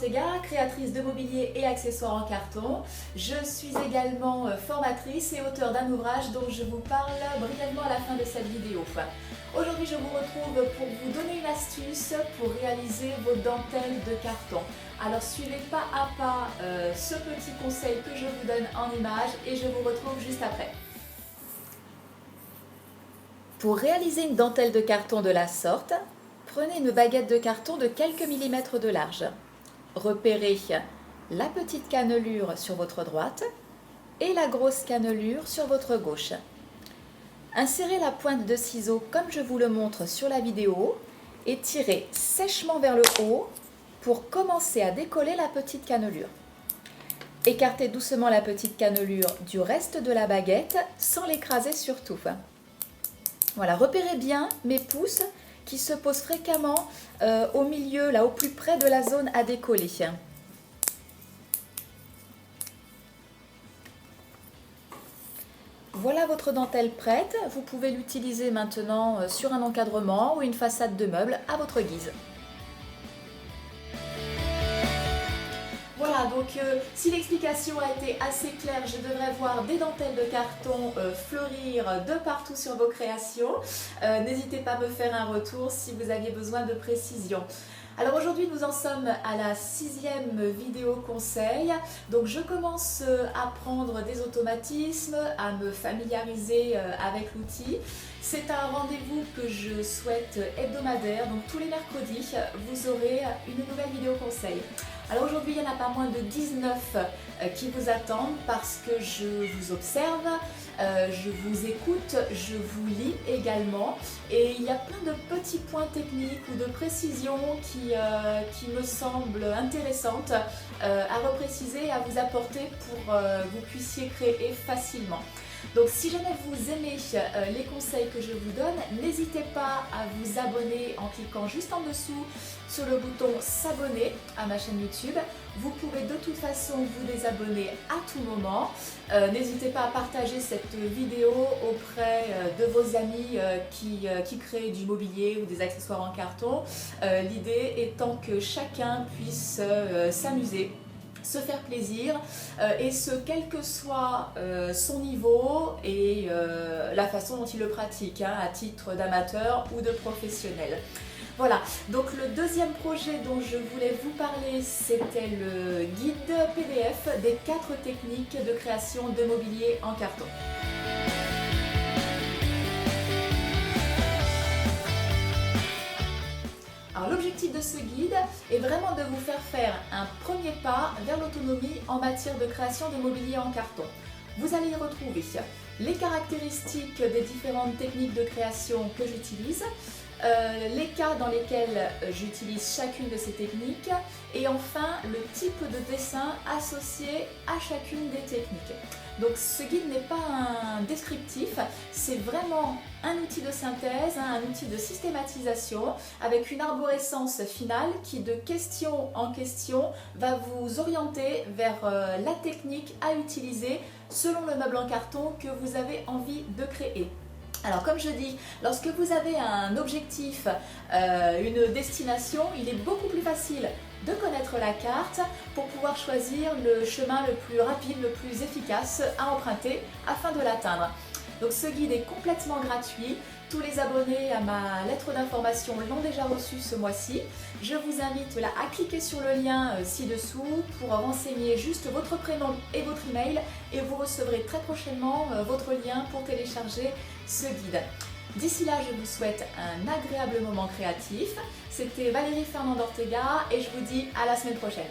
Ortega, créatrice de mobilier et accessoires en carton. Je suis également formatrice et auteure d'un ouvrage dont je vous parle brièvement à la fin de cette vidéo. Aujourd'hui, je vous retrouve pour vous donner une astuce pour réaliser vos dentelles de carton. Alors suivez pas à pas ce petit conseil que je vous donne en image et je vous retrouve juste après. Pour réaliser une dentelle de carton de la sorte, prenez une baguette de carton de quelques millimètres de large. Repérez la petite cannelure sur votre droite et la grosse cannelure sur votre gauche. Insérez la pointe de ciseau comme je vous le montre sur la vidéo et tirez sèchement vers le haut pour commencer à décoller la petite cannelure. Écartez doucement la petite cannelure du reste de la baguette sans l'écraser surtout. Voilà, repérez bien mes pouces qui se posent fréquemment au milieu, là au plus près de la zone à décoller. Voilà votre dentelle prête, vous pouvez l'utiliser maintenant sur un encadrement ou une façade de meuble à votre guise. Voilà, donc si l'explication a été assez claire, je devrais voir des dentelles de carton fleurir de partout sur vos créations. N'hésitez pas à me faire un retour si vous aviez besoin de précision. Alors aujourd'hui nous en sommes à la 6e vidéo conseil, donc je commence à prendre des automatismes, à me familiariser avec l'outil. C'est un rendez-vous que je souhaite hebdomadaire, donc tous les mercredis vous aurez une nouvelle vidéo conseil. Alors aujourd'hui il n'y en a pas moins de 19 qui vous attendent parce que je vous observe, je vous écoute, je vous lis également et il y a plein de petits points techniques ou de précisions qui me semblent intéressantes à repréciser et à vous apporter pour que vous puissiez créer facilement. Donc si jamais vous aimez les conseils que je vous donne, n'hésitez pas à vous abonner en cliquant juste en dessous sur le bouton s'abonner à ma chaîne YouTube. Vous pouvez de toute façon vous désabonner à tout moment. N'hésitez pas à partager cette vidéo auprès de vos amis qui créent du mobilier ou des accessoires en carton. L'idée étant que chacun puisse s'amuser, se faire plaisir et ce quel que soit son niveau et la façon dont il le pratique, à titre d'amateur ou de professionnel. Voilà, donc le deuxième projet dont je voulais vous parler, c'était le guide PDF des 4 techniques de création de mobilier en carton. Alors l'objectif de ce guide est vraiment de vous faire faire un premier pas vers l'autonomie en matière de création de mobilier en carton. Vous allez y retrouver les caractéristiques des différentes techniques de création que j'utilise, les cas dans lesquels j'utilise chacune de ces techniques et enfin le type de dessin associé à chacune des techniques. Donc ce guide n'est pas un descriptif, c'est vraiment un outil de synthèse, un outil de systématisation avec une arborescence finale qui de question en question va vous orienter vers la technique à utiliser selon le meuble en carton que vous avez envie de créer. Alors comme je dis, lorsque vous avez un objectif, une destination, il est beaucoup plus facile de connaître la carte pour pouvoir choisir le chemin le plus rapide, le plus efficace à emprunter afin de l'atteindre. Donc ce guide est complètement gratuit. Tous les abonnés à ma lettre d'information l'ont déjà reçu ce mois-ci. Je vous invite là à cliquer sur le lien ci-dessous pour renseigner juste votre prénom et votre email et vous recevrez très prochainement votre lien pour télécharger ce guide. D'ici là, je vous souhaite un agréable moment créatif. C'était Valérie Fernande Ortega et je vous dis à la semaine prochaine.